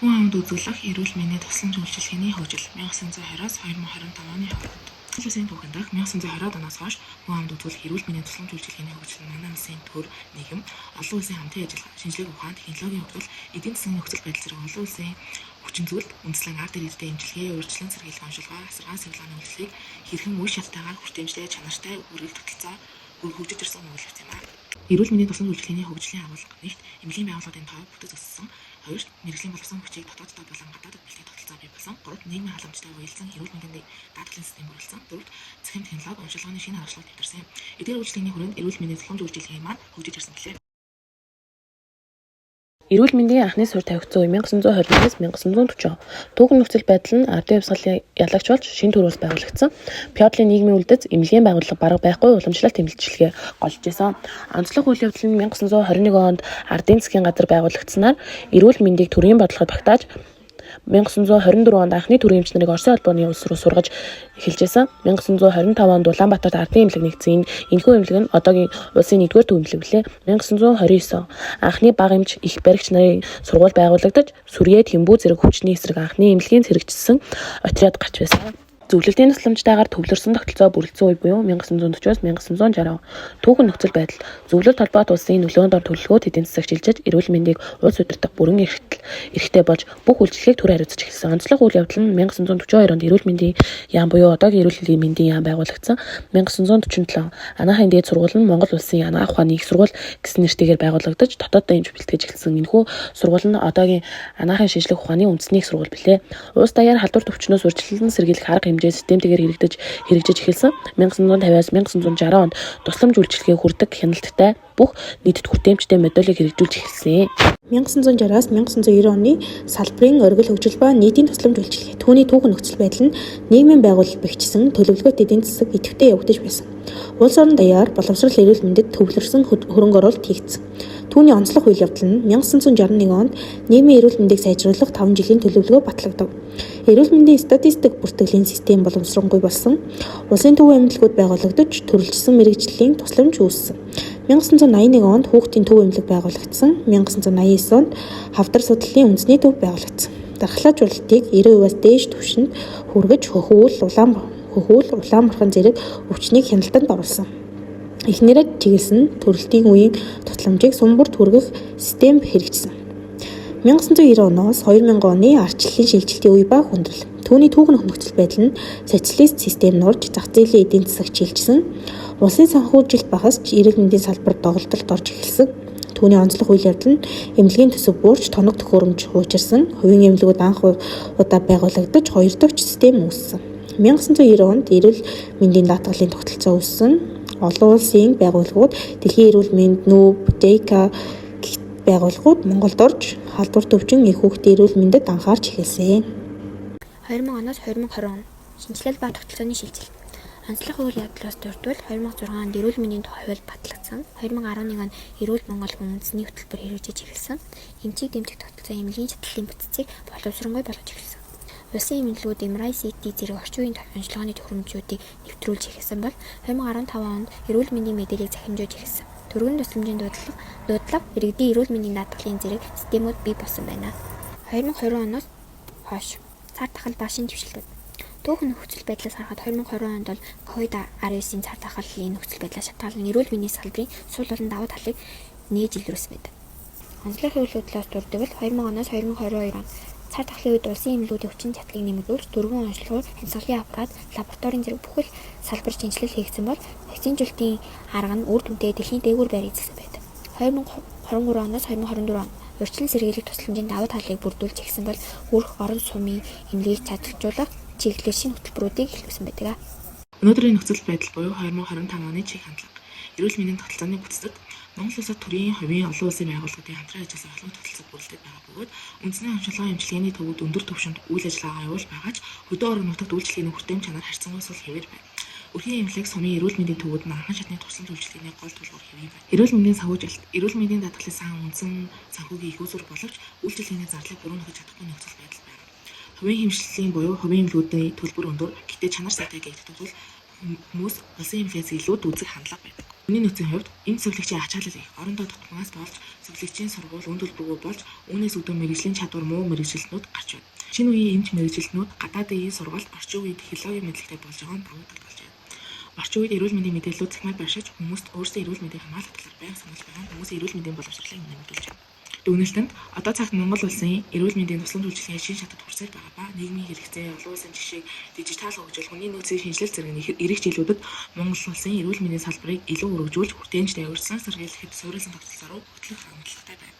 Хүн амд үзүүлэх эрүүл мэндийн тусламж үйлчилгээний хөгжил 1920-аас 2025 оны хооронд. Улсын түүхэн дах 1920-ад оноос хойш хүн амд үзүүлэх эрүүл мэндийн тусламж үйлчилгээний хөгжил нь манай улсын төр нийгэм, олон улсын хамтын ажиллагаа, шинжилгээ ухаан, технологийн хөгжил, эдийн засгийн нөхцөл байдал зэрэг олон улсын хүчин зүйлд үндэслэн ард иргэдэд имчилгээ, урьдчилан сэргийлэх оншилгоо, асаргаан сахилгааны үйлчлэгийг хэрхэн үе шалтаагаар хүртээмжлээ, чанартай үргэлж тогтолцоо хөгжиж ирсэн үйлчлэг юм аа. Эрүүл мэндийн тусламж үйлчилгээний хөгжлийн агуулга нэгт эмнэлгийн байгууллагын тоо бүтэц өссөн. Хоёрт мэрэгжлийн боловсон хүчийг дотооддоо болон гадаадд бэлтгэх тогтолцоо бий болсон. Гуравт нийгмийн халамжтай уялдсан эрүүл мэндийн даатгалын систем бүрэлдсэн. Дөрөвт цахим технологи оншилгооны шинэ аргачлалууд нэвтэрсэн. Эдгээр үйлчлэгийн хүрээнд эрүүл мэндийн тусламж үйлчилгээ маань хөгжиж ирсэн гэлээ. Эрүүл мэндийн анхны суурь тавигдсан үе 1920-аас 1940. Түүхэн нөхцөл байдал нь ардын явсгалын ялагч болж шинэ төр улс байгуулагдсан. Феодалын нийгмийн үлдэц эмнэлгийн байгууллага бараг байхгүй уламжлалт эмчилгээ голж байсан. Онцлог үйл явдал нь 1921 онд ардын засгийн газар байгуулагдсанаар эрүүл мэндийг төрийн бодлогод багтааж 1924 онд анхны төрийн эмч нарыг Оросын албаны улс руу сургаж эхэлжсэн. 1925 онд Улаанбаатарт ардын эмнэлэг нэгдсэн. Энэхүү эмнэлэг нь одоогийн улсын 1-р төв эмнэлэг билээ. 1929 анхны бага эмч их баригч нарын сургууль байгуулагдаж Сүрье Тэмбүү зэрэг хүчний эсрэг анхны эмнэлгийн цэрэгчсэн отряд гарч байсан. Зөвлөлтийн тусламжтайгаар төвлөрсөн тогтолцоо бүрэлдсэн үе буюу 1940-с 1960. Түүхэн нөхцөл байдал зөвлөлт холбоот улсын нөлөөнд ор төлөвлөгөөт эдийн засаг шилжиж эрүүл мэндийг улс удирдах бүрэн эрхтэй болж бүх үйлчлэгийг төр хариуцж эхэлсэн. Онцлог үйл явдал нь 1942 онд эрүүл мэндийн яам буюу одоогийн эрүүл мэндийн яам байгуулагдсан. 1947 анагаахын дээд сургууль нь Монгол улсын анагаах ухааны их сургууль гэсэн нэртэйгээр байгуулагдаж дотооддоо эмч бэлтгэж эхэлсэн. Энэхүү сургууль нь одоогийн анагаахын шинжлэх ухааны үндэсний их сургууль билээ. Улс даяар халдвар төвчнөөс урьдчилан сэргийлэх арга системтэйгээр хэрэгжиж эхэлсэн. 1950-аас 1960 онд тусламж үйлчилгээ хүрдэг хяналттай бүх нийтэд хүртээмжтэй модулийг хэрэгжүүлж эхэлсэн. 1960-аас 1990 оны салбарын оргил хөгжил ба нийтийн тусламж үйлчилгээ. Түүний түүхэн нөхцөл байдал нь нийгмийн байгууллага бэхжсэн төлөвлөгөөт эдийн засаг идэвхтэй явагдаж байсан. Улс орон даяар боловсрол эрүүл мэндэд төвлөрсөн хөрөнгө оруулалт хийгдсэн. Түүний онцлог үйл явдал нь 1961 онд нийгмийн эрүүл мэндийг сайжруулах 5 жилийн төлөвлөгөө батлагдав. Эрүүл мэндийн статистик бүртгэлийн систем боловсронгуй болсон. Улсын төв эмнэлгүүд байгуулагдаж төрөлжсөн мэрэгжлийн тусламж үүссэн. 1981 онд хүүхдийн төв эмнэлэг байгуулагдсан. 1989 онд хавдар судлалын үндэсний төв байгуулагдсан. Дархлаажуулалтыг 90%-аас дээш түвшинд хүргэж хөхүүл, улаанбархан зэрэг өвчнийг хяналтанд оруулсан. Эхнэрээ чиглэсэн төрөлтийн үеийн тусламжийг сумбарт хүргэх систем хэрэгжсэн. 1990 оноос 2000 оны ардчлалын шилжилтийн үе ба хүндрэл. Түүний түүхэн нөхцөл байдал нь социалист систем нурж зах зээлийн эдийн засаг чиглэсэн. Улсын санхүүжилт багасч эрүүл мэндийн салбарт доголдолд орж эхэлсэн. Түүний онцлог үйл явдал нь эмнэлгийн төсөв буурч тоног төхөөрөмж хуучирсан. Хувийн эмнэлгүүд анх удаа байгуулагдаж 2 дахь систем үүссэн. 1990 онд эрүүл мэндийн даатгалын тогтолцоо үүссэн. Олон улсын байгууллагууд дэлхийн эрүүл мэнд НҮБ, байгууллагууд Монголд орж халдвар төвчин их хүүхдийн эрүүл мэндэд анхаарч эхэлсэн. 2000 оноос 2020 он шинжилэл ба тогтолцооны шилжилт. Онцлог үйл явдлаас дурдвал 2006 онд эрүүл мэндийн хувьд батлагдсан. 2011 он эрүүл Монгол үндэсний хөтөлбөр хэрэгжиж эхэлсэн. Эмчийг дэмжих тогтолцоо эмнэлгийн чатлалын бүтцийг боловсронгуй болгож эхэлсэн. Улсын эмнэлгүүд MRI-CT зэрэг орчин үеийн онцлогооны төхөөрөмжүүдийг нэвтрүүлж эхэлсэн бол 2015 онд эрүүл мэндийн мэдээллийг захимжуулж эхэлсэн. Төргөн тусламжийн дуудлага, иргэдийн эрүүл мэндийн даатгалын зэрэг системүүд бий болсон байна. 2020 оноос хойш цар тахал ба шинэ твшилтүүд. Түүхэн нөхцөл байдлаас харахад 2020 онд бол COVID-19-ийн цар тахалын нөхцөл байдлаас шалтгаалan эрүүл мэндийн салбарын сул болон давуу талыг нээж илрүүлсэн байдаг. Онцлог үйл явдлаас дурдвал 2000 оноос 2022 он цар тахлын үед улсын эмнэлгүүдийн хүчин чадлыг нэмэгдүүлж дөрвөн онцлогоор хяналтын аппарат, лабораторийн зэрэг бүх салбар шинжилэл хийгдсэн бол вакцинжуулалтын арга нь үр дүнтэй дэлхийн дээгүүр байр эзэлсэн байдаг. 2023 оноос 2024 он урьдчилан сэргийлэх тусламжийн давуу талыг бүрдүүлж эхэлсэн бол өрх орон сумын эмнэлгийг чадваржуулах чиглэлээр шинэ хөтөлбөрүүдийг эхлүүлсэн байдаг. Өнөөдрийн нөхцөл байдал буюу 2025 оны чиг хандлага. Эрүүл мэндийн тогтолцооны бүтцэд Монгол улсад төрийн, хувийн, олон улсын байгууллагуудын хамтран ажилласан олон тогтолцоо бүрэлдэхүүн байгаа бөгөөд үндэсний онцлогоо эмчилгээний төвүүд өндөр түвшинд үйл ажиллагаагаа явуулж байгаач хөдөө орон нутагт үйлчлэгээний хүртээмж чанар харьцангуй сул хэвээр байна. Өрхийн эмнэлэг, сумын эрүүл мэндийн төвүүд нь анхан шатны тусламж үйлчилгээний гол төлбөр хэвээр байна. Эрүүл мэндийн санхүүжилт, эрүүл мэндийн даатгалын сан үндсэн санхүүгийн их үзүүр боловч үйлчилгээний зарлыг бүрэн нөхөж чадахгүй нөхцөл байдал байна. Хувийн хэмжлэлийн буюу хувийн эмнэлгүүдийн төлбөр өндөр, гэхдээ чанар сайтай гэгддэг бол хүмүүс улсын инфляцийг илүүд үзэх хандлага байдаг. Хүний нөөцийн хувьд энд цэвэрлэгчийн ачаалал их орондоо тутмаас болж цэвэрлэгчийн сургууль үн төлбөргүй болж үүнээс үүдэн мэрэгжлийн чадвар муу мэрэгжилтнүүд гарч байна. Шинэ үеийн эмч мэрэгжилтнүүд гадаадын сургалт орчин үеийн технологийн мэдлэгтэй болж байгаа нь давуу тал болж байна. Орчин үед эрүүл мэндийн мэдээллүүд цахимаар байршиж хүмүүст өөрсдөө эрүүл мэндийн хамгаалах талаар байнга санал байгаа нь хүмүүсийн эрүүл мэндийн боловсролыг нэмэгдүүлж байна. Дүгнэлтэнд одоо цагт Монгол улсын эрүүл мэндийн тусламж үйлчилгээний шинэ шатад хүрсээр байгаа ба нийгмийн хэрэгцээ, олон улсын жишээ, дижитал хөгжил, хүний нөөцийн шинжилэл зэрэг эрэг жилүүдэд Монгол улсын эрүүл мэндийн салбарыг илүү өргөжүүлж, хүртээмжтэй урьдчилан сэргийлэхэд суурилсан тогтолцоо руу хөтлөх хандлагатай байна.